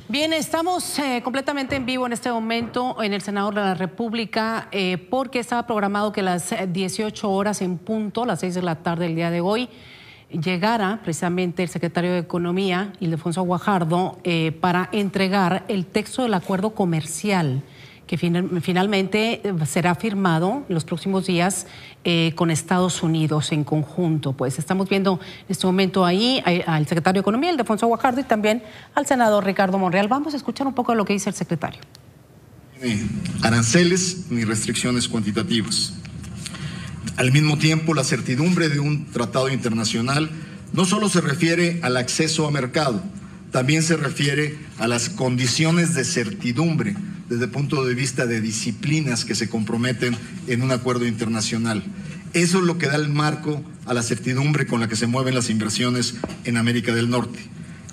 Bien, estamos completamente en vivo en este momento en el Senado de la República porque estaba programado que a las 18 horas en punto, las 6 de la tarde del día de hoy, llegara precisamente el secretario de Economía, Ildefonso Guajardo, para entregar el texto del acuerdo comercial que finalmente será firmado en los próximos días con Estados Unidos en conjunto. Pues estamos viendo en este momento ahí al secretario de Economía, Ildefonso Guajardo, y también al senador Ricardo Monreal. Vamos a escuchar un poco de lo que dice el secretario. Aranceles ni restricciones cuantitativas. Al mismo tiempo, la certidumbre de un tratado internacional no solo se refiere al acceso a mercado, también se refiere a las condiciones de certidumbre desde el punto de vista de disciplinas que se comprometen en un acuerdo internacional. Eso es lo que da el marco a la certidumbre con la que se mueven las inversiones en América del Norte.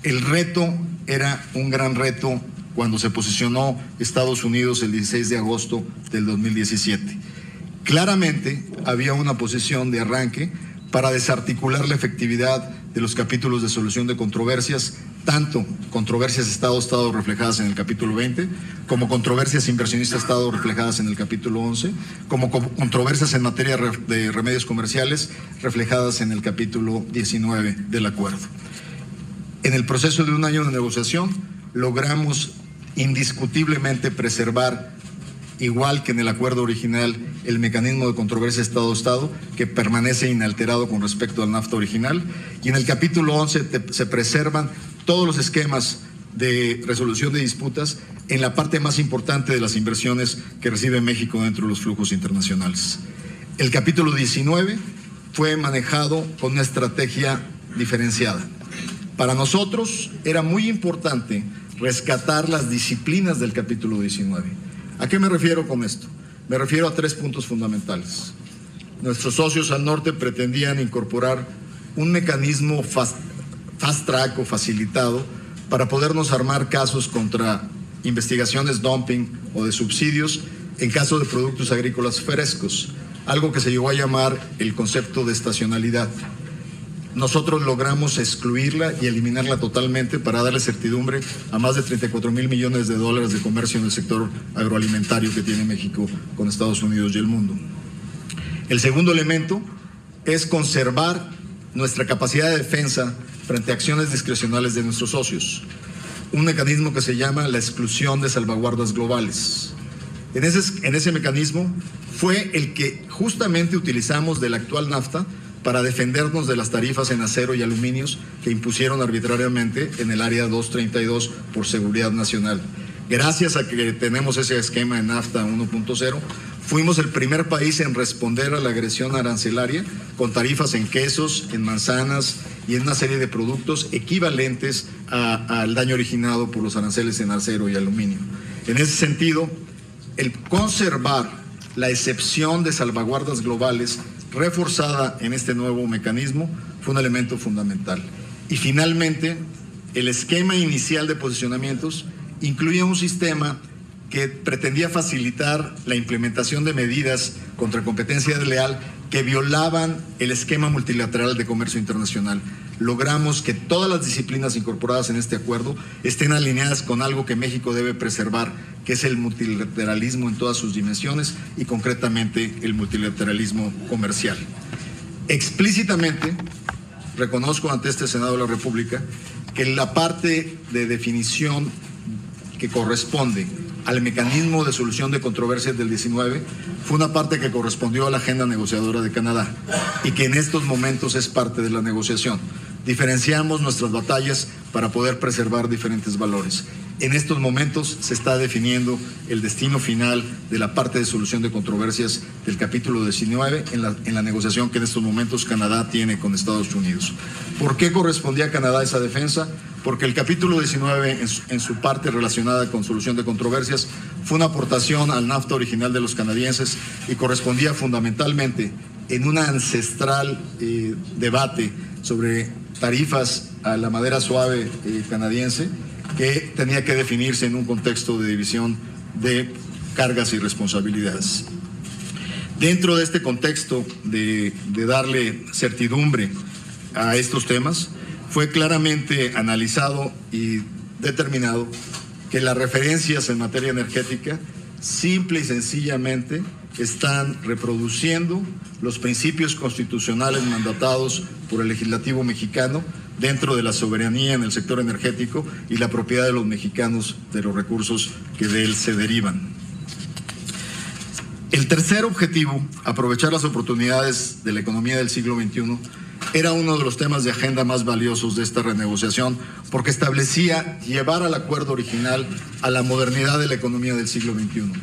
El reto era un gran reto cuando se posicionó Estados Unidos el 16 de agosto del 2017. Claramente había una posición de arranque para desarticular la efectividad de los capítulos de solución de controversias, tanto controversias Estado-Estado reflejadas en el capítulo 20, como controversias inversionista-Estado reflejadas en el capítulo 11, como controversias en materia de remedios comerciales reflejadas en el capítulo 19 del acuerdo. En el proceso de un año de negociación logramos indiscutiblemente preservar, igual que en el acuerdo original, el mecanismo de controversia Estado-Estado, que permanece inalterado con respecto al NAFTA original, y en el capítulo 11 se preservan todos los esquemas de resolución de disputas en la parte más importante de las inversiones que recibe México dentro de los flujos internacionales. El capítulo 19 fue manejado con una estrategia diferenciada. Para nosotros era muy importante rescatar las disciplinas del capítulo 19. ¿A qué me refiero con esto? Me refiero a 3 puntos fundamentales. Nuestros socios al norte pretendían incorporar un mecanismo fast track o facilitado para podernos armar casos contra investigaciones dumping o de subsidios en caso de productos agrícolas frescos, algo que se llegó a llamar el concepto de estacionalidad. Nosotros logramos excluirla y eliminarla totalmente para darle certidumbre a más de 34,000 millones de dólares de comercio en el sector agroalimentario que tiene México con Estados Unidos y el mundo. El segundo elemento es conservar nuestra capacidad de defensa frente a acciones discrecionales de nuestros socios, un mecanismo que se llama la exclusión de salvaguardas globales. En ese mecanismo fue el que justamente utilizamos del actual NAFTA para defendernos de las tarifas en acero y aluminios que impusieron arbitrariamente en el área 232 por seguridad nacional. Gracias a que tenemos ese esquema en NAFTA 1.0, fuimos el primer país en responder a la agresión arancelaria con tarifas en quesos, en manzanas y en una serie de productos equivalentes al daño originado por los aranceles en acero y aluminio. En ese sentido, el conservar la excepción de salvaguardas globales reforzada en este nuevo mecanismo fue un elemento fundamental. Y finalmente, el esquema inicial de posicionamientos incluía un sistema que pretendía facilitar la implementación de medidas contra competencia desleal que violaban el esquema multilateral de comercio internacional. Logramos que todas las disciplinas incorporadas en este acuerdo estén alineadas con algo que México debe preservar, que es el multilateralismo en todas sus dimensiones y concretamente el multilateralismo comercial. Explícitamente reconozco ante este Senado de la República que la parte de definición que corresponde al mecanismo de solución de controversias del 19 fue una parte que correspondió a la agenda negociadora de Canadá y que en estos momentos es parte de la negociación. Diferenciamos nuestras batallas para poder preservar diferentes valores. En estos momentos se está definiendo el destino final de la parte de solución de controversias del capítulo 19 en la negociación que en estos momentos Canadá tiene con Estados Unidos. ¿Por qué correspondía a Canadá esa defensa? Porque el capítulo 19 en su parte relacionada con solución de controversias fue una aportación al NAFTA original de los canadienses y correspondía fundamentalmente en un ancestral debate sobre tarifas a la madera suave canadiense que tenía que definirse en un contexto de división de cargas y responsabilidades. Dentro de este contexto de darle certidumbre a estos temas, fue claramente analizado y determinado que las referencias en materia energética simple y sencillamente están reproduciendo los principios constitucionales mandatados por el legislativo mexicano dentro de la soberanía en el sector energético y la propiedad de los mexicanos de los recursos que de él se derivan. El tercer objetivo, aprovechar las oportunidades de la economía del siglo XXI, era uno de los temas de agenda más valiosos de esta renegociación, porque establecía llevar al acuerdo original a la modernidad de la economía del siglo XXI.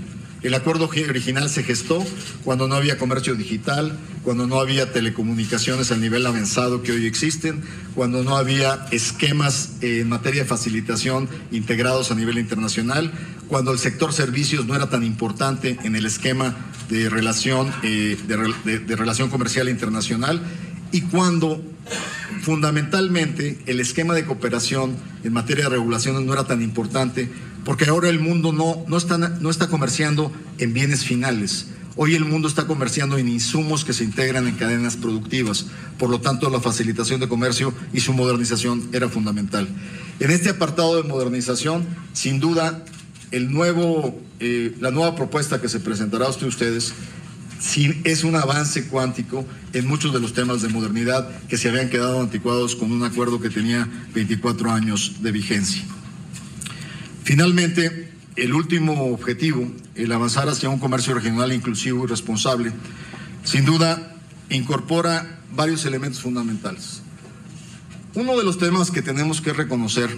El acuerdo original se gestó cuando no había comercio digital, cuando no había telecomunicaciones al nivel avanzado que hoy existen, cuando no había esquemas en materia de facilitación integrados a nivel internacional, cuando el sector servicios no era tan importante en el esquema de relación, de relación comercial internacional, y cuando fundamentalmente el esquema de cooperación en materia de regulaciones no era tan importante, porque ahora el mundo no está comerciando en bienes finales. Hoy el mundo está comerciando en insumos que se integran en cadenas productivas. Por lo tanto, la facilitación de comercio y su modernización era fundamental. En este apartado de modernización, sin duda, la nueva propuesta que se presentará a ustedes es un avance cuántico en muchos de los temas de modernidad que se habían quedado anticuados con un acuerdo que tenía 24 años de vigencia. Finalmente, el último objetivo, el avanzar hacia un comercio regional inclusivo y responsable, sin duda incorpora varios elementos fundamentales. Uno de los temas que tenemos que reconocer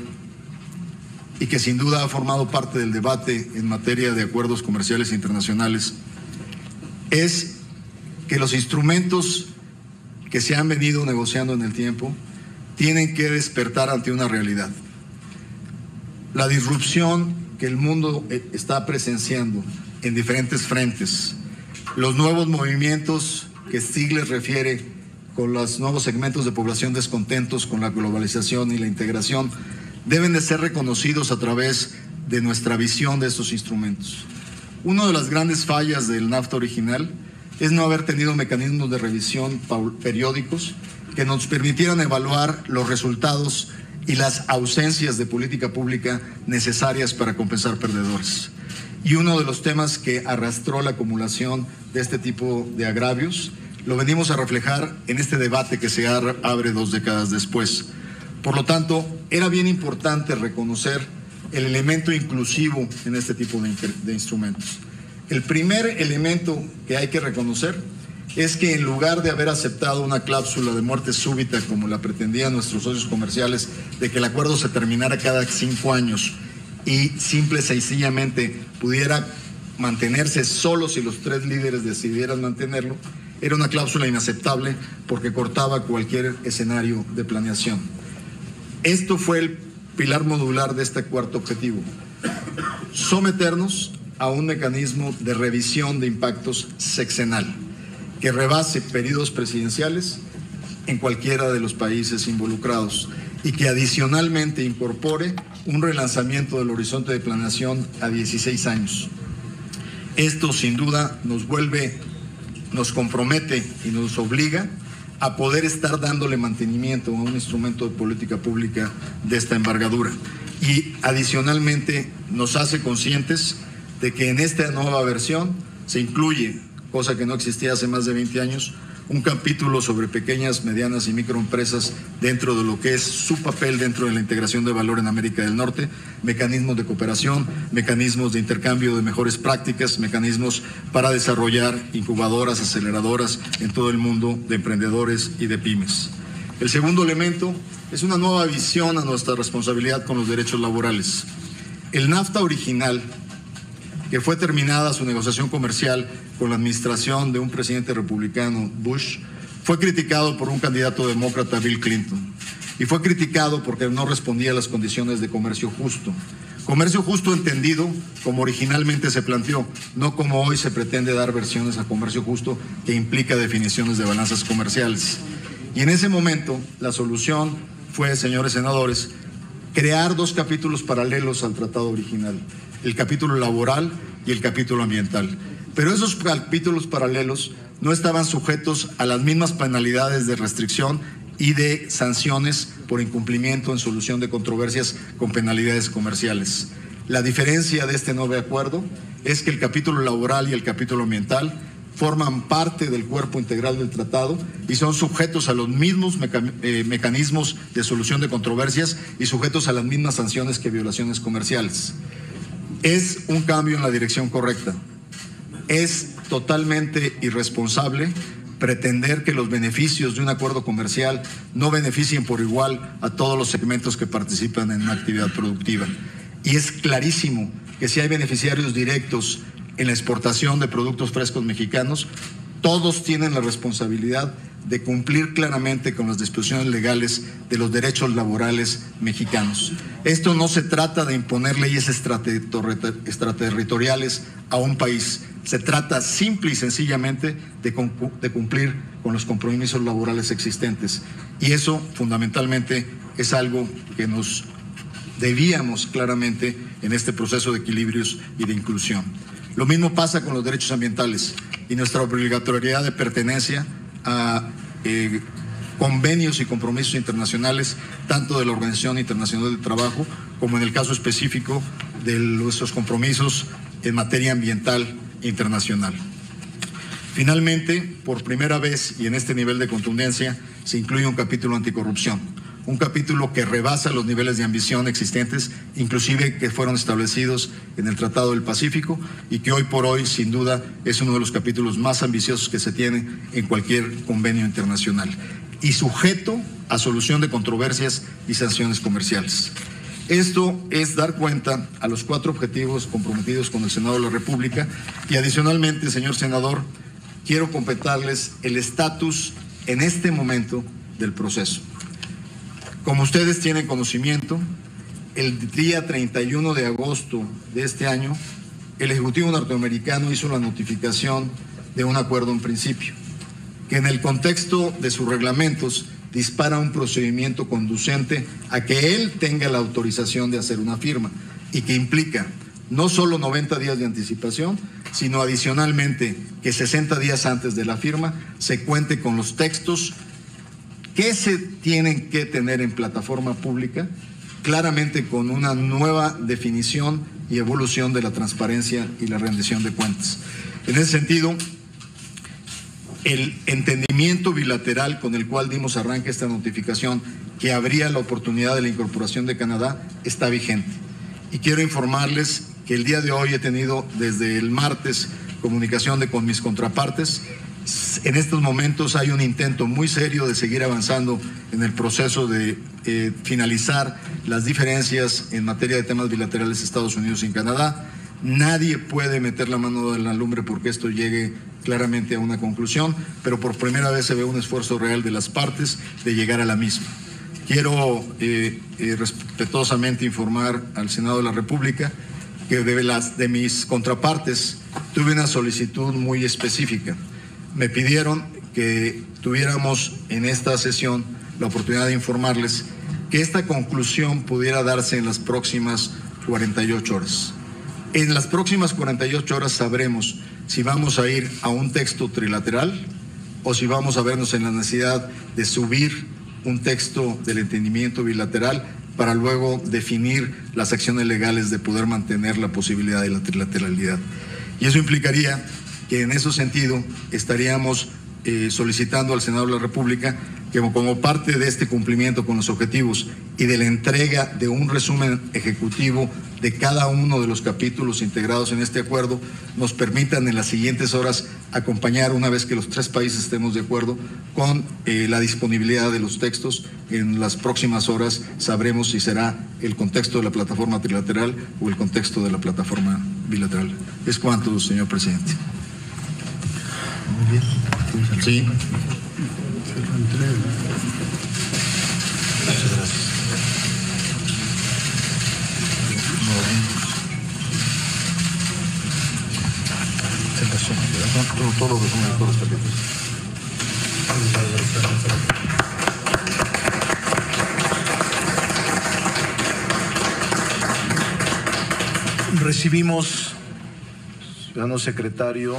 y que sin duda ha formado parte del debate en materia de acuerdos comerciales internacionales es que los instrumentos que se han venido negociando en el tiempo tienen que despertar ante una realidad. La disrupción que el mundo está presenciando en diferentes frentes, los nuevos movimientos que Stiglitz refiere con los nuevos segmentos de población descontentos con la globalización y la integración, deben de ser reconocidos a través de nuestra visión de estos instrumentos. Una de las grandes fallas del NAFTA original es no haber tenido mecanismos de revisión periódicos que nos permitieran evaluar los resultados y las ausencias de política pública necesarias para compensar perdedores. Y uno de los temas que arrastró la acumulación de este tipo de agravios lo venimos a reflejar en este debate que se abre 2 décadas después. Por lo tanto, era bien importante reconocer el elemento inclusivo en este tipo de instrumentos. El primer elemento que hay que reconocer es que en lugar de haber aceptado una cláusula de muerte súbita como la pretendían nuestros socios comerciales, de que el acuerdo se terminara cada 5 años y simple y sencillamente pudiera mantenerse solo si los 3 líderes decidieran mantenerlo, era una cláusula inaceptable porque cortaba cualquier escenario de planeación. Esto fue el pilar modular de este cuarto objetivo: someternos a un mecanismo de revisión de impactos sexenal que rebase periodos presidenciales en cualquiera de los países involucrados y que adicionalmente incorpore un relanzamiento del horizonte de planeación a 16 años. Esto sin duda nos compromete y nos obliga a poder estar dándole mantenimiento a un instrumento de política pública de esta envergadura. Y adicionalmente nos hace conscientes de que en esta nueva versión se incluye, cosa que no existía hace más de 20 años, un capítulo sobre pequeñas, medianas y microempresas dentro de lo que es su papel dentro de la integración de valor en América del Norte, mecanismos de cooperación, mecanismos de intercambio de mejores prácticas, mecanismos para desarrollar incubadoras, aceleradoras en todo el mundo de emprendedores y de pymes. El segundo elemento es una nueva visión a nuestra responsabilidad con los derechos laborales. El NAFTA original, que fue terminada su negociación comercial con la administración de un presidente republicano, Bush, fue criticado por un candidato demócrata, Bill Clinton, y fue criticado porque no respondía a las condiciones de comercio justo. Comercio justo entendido como originalmente se planteó, no como hoy se pretende dar versiones a comercio justo que implica definiciones de balanzas comerciales. Y en ese momento la solución fue, señores senadores, crear 2 capítulos paralelos al tratado original: el capítulo laboral y el capítulo ambiental. Pero esos capítulos paralelos no estaban sujetos a las mismas penalidades de restricción y de sanciones por incumplimiento en solución de controversias con penalidades comerciales. La diferencia de este nuevo acuerdo es que el capítulo laboral y el capítulo ambiental forman parte del cuerpo integral del tratado y son sujetos a los mismos mecanismos de solución de controversias y sujetos a las mismas sanciones que violaciones comerciales. Es un cambio en la dirección correcta. Es totalmente irresponsable pretender que los beneficios de un acuerdo comercial no beneficien por igual a todos los segmentos que participan en una actividad productiva. Y es clarísimo que si hay beneficiarios directos en la exportación de productos frescos mexicanos, todos tienen la responsabilidad de cumplir claramente con las disposiciones legales de los derechos laborales mexicanos. Esto no se trata de imponer leyes extraterritoriales a un país, se trata simple y sencillamente de cumplir con los compromisos laborales existentes. Y eso fundamentalmente es algo que nos debíamos claramente en este proceso de equilibrios y de inclusión. Lo mismo pasa con los derechos ambientales y nuestra obligatoriedad de pertenencia a convenios y compromisos internacionales, tanto de la Organización Internacional del Trabajo como en el caso específico de nuestros compromisos en materia ambiental internacional. Finalmente, por primera vez y en este nivel de contundencia, se incluye un capítulo anticorrupción, un capítulo que rebasa los niveles de ambición existentes, inclusive que fueron establecidos en el Tratado del Pacífico y que hoy por hoy, sin duda, es uno de los capítulos más ambiciosos que se tiene en cualquier convenio internacional y sujeto a solución de controversias y sanciones comerciales. Esto es dar cuenta a los 4 objetivos comprometidos con el Senado de la República y adicionalmente, señor senador, quiero completarles el estatus en este momento del proceso. Como ustedes tienen conocimiento, el día 31 de agosto de este año, el Ejecutivo norteamericano hizo la notificación de un acuerdo en principio, que en el contexto de sus reglamentos dispara un procedimiento conducente a que él tenga la autorización de hacer una firma y que implica no solo 90 días de anticipación, sino adicionalmente que 60 días antes de la firma se cuente con los textos que se tienen que tener en plataforma pública, claramente con una nueva definición y evolución de la transparencia y la rendición de cuentas. En ese sentido, el entendimiento bilateral con el cual dimos arranque a esta notificación, que abría la oportunidad de la incorporación de Canadá, está vigente. Y quiero informarles que el día de hoy he tenido desde el martes comunicación con mis contrapartes. En estos momentos hay un intento muy serio de seguir avanzando en el proceso de finalizar las diferencias en materia de temas bilaterales Estados Unidos y Canadá. Nadie puede meter la mano en la lumbre porque esto llegue claramente a una conclusión, pero por primera vez se ve un esfuerzo real de las partes de llegar a la misma. Quiero respetuosamente informar al Senado de la República que de mis contrapartes tuve una solicitud muy específica. Me pidieron que tuviéramos en esta sesión la oportunidad de informarles que esta conclusión pudiera darse en las próximas 48 horas. En las próximas 48 horas sabremos si vamos a ir a un texto trilateral o si vamos a vernos en la necesidad de subir un texto del entendimiento bilateral para luego definir las acciones legales de poder mantener la posibilidad de la trilateralidad. Y eso implicaría que en ese sentido estaríamos solicitando al Senado de la República que como parte de este cumplimiento con los objetivos y de la entrega de un resumen ejecutivo de cada uno de los capítulos integrados en este acuerdo, nos permitan en las siguientes horas acompañar, una vez que los 3 países estemos de acuerdo, con la disponibilidad de los textos. En las próximas horas sabremos si será el contexto de la plataforma trilateral o el contexto de la plataforma bilateral. Es cuanto, señor presidente. Muy bien. Sí. Muchas gracias. Todos los resúmenes de todos los capítulos. Recibimos, ciudadano secretario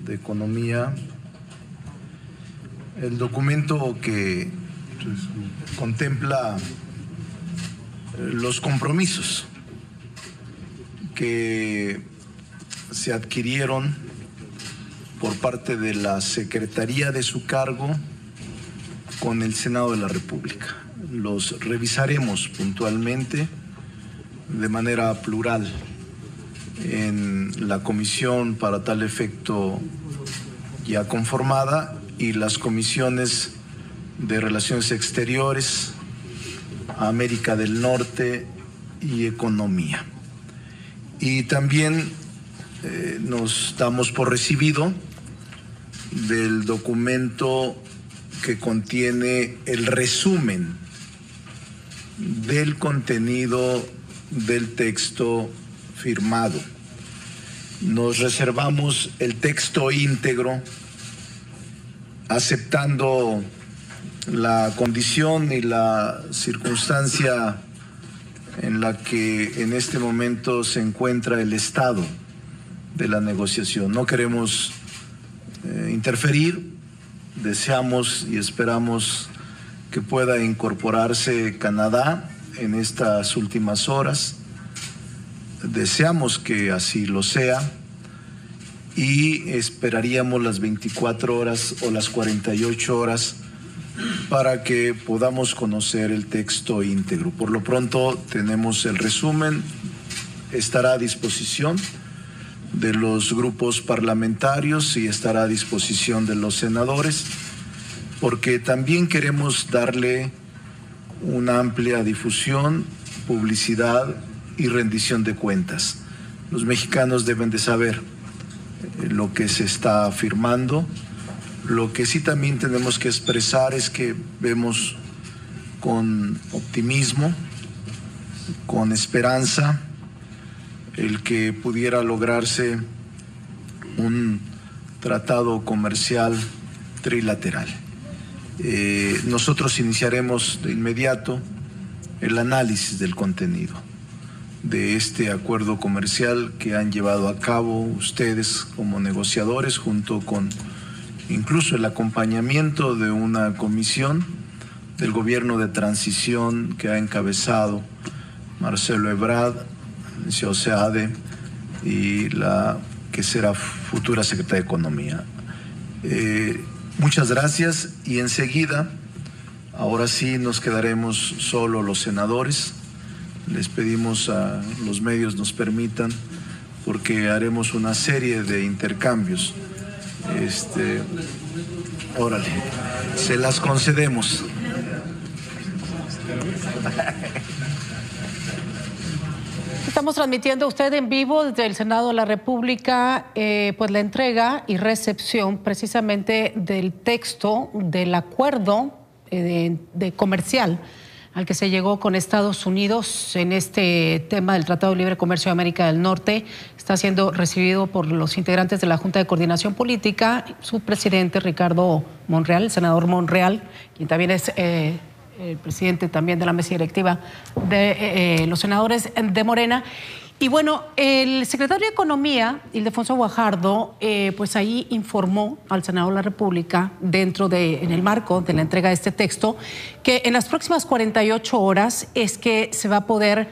de Economía, el documento que contempla los compromisos que se adquirieron por parte de la Secretaría de su cargo con el Senado de la República. Los revisaremos puntualmente de manera plural en la comisión para tal efecto ya conformada y las comisiones de Relaciones Exteriores, América del Norte y Economía. Y también nos damos por recibido del documento que contiene el resumen del contenido del texto firmado. Nos reservamos el texto íntegro, aceptando la condición y la circunstancia en la que en este momento se encuentra el estado de la negociación. No queremos interferir, deseamos y esperamos que pueda incorporarse Canadá en estas últimas horas. Deseamos que así lo sea y esperaríamos las 24 horas o las 48 horas para que podamos conocer el texto íntegro. Por lo pronto tenemos el resumen, estará a disposición de los grupos parlamentarios y estará a disposición de los senadores, porque también queremos darle una amplia difusión, publicidad y rendición de cuentas. Los mexicanos deben de saber lo que se está firmando. Lo que sí también tenemos que expresar es que vemos con optimismo, con esperanza, el que pudiera lograrse un tratado comercial trilateral. Nosotros iniciaremos de inmediato el análisis del contenido de este acuerdo comercial que han llevado a cabo ustedes como negociadores, junto con incluso el acompañamiento de una comisión del gobierno de transición que ha encabezado Marcelo Ebrard, Seade y la que será futura secretaria de Economía. Muchas gracias y enseguida, ahora sí nos quedaremos solo los senadores. Les pedimos a los medios nos permitan, porque haremos una serie de intercambios. Órale, se las concedemos. Estamos transmitiendo a usted en vivo desde el Senado de la República pues la entrega y recepción precisamente del texto del acuerdo de comercial al que se llegó con Estados Unidos en este tema del Tratado de Libre Comercio de América del Norte. Está siendo recibido por los integrantes de la Junta de Coordinación Política, su presidente Ricardo Monreal, el senador Monreal, quien también es el presidente también de la mesa directiva de los senadores de Morena. Y bueno, el secretario de Economía, Ildefonso Guajardo, pues ahí informó al Senado de la República, en el marco de la entrega de este texto, que en las próximas 48 horas es que se va a poder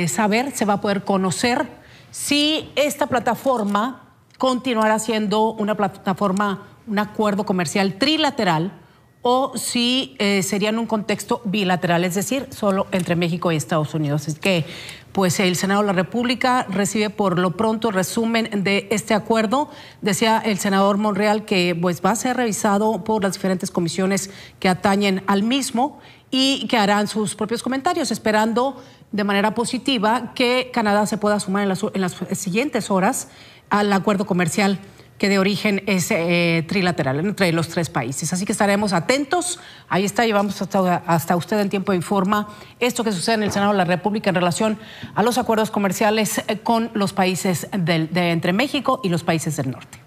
saber, se va a poder conocer si esta plataforma continuará siendo una plataforma, un acuerdo comercial trilateral, o si sería en un contexto bilateral, es decir, solo entre México y Estados Unidos. Es que pues el Senado de la República recibe por lo pronto resumen de este acuerdo. Decía el senador Monreal que pues va a ser revisado por las diferentes comisiones que atañen al mismo y que harán sus propios comentarios, esperando de manera positiva que Canadá se pueda sumar en las siguientes horas al acuerdo comercial que de origen es trilateral entre los tres países. Así que estaremos atentos. Ahí está, llevamos hasta usted en Tiempo Informa esto que sucede en el Senado de la República en relación a los acuerdos comerciales con los países entre México y los países del norte.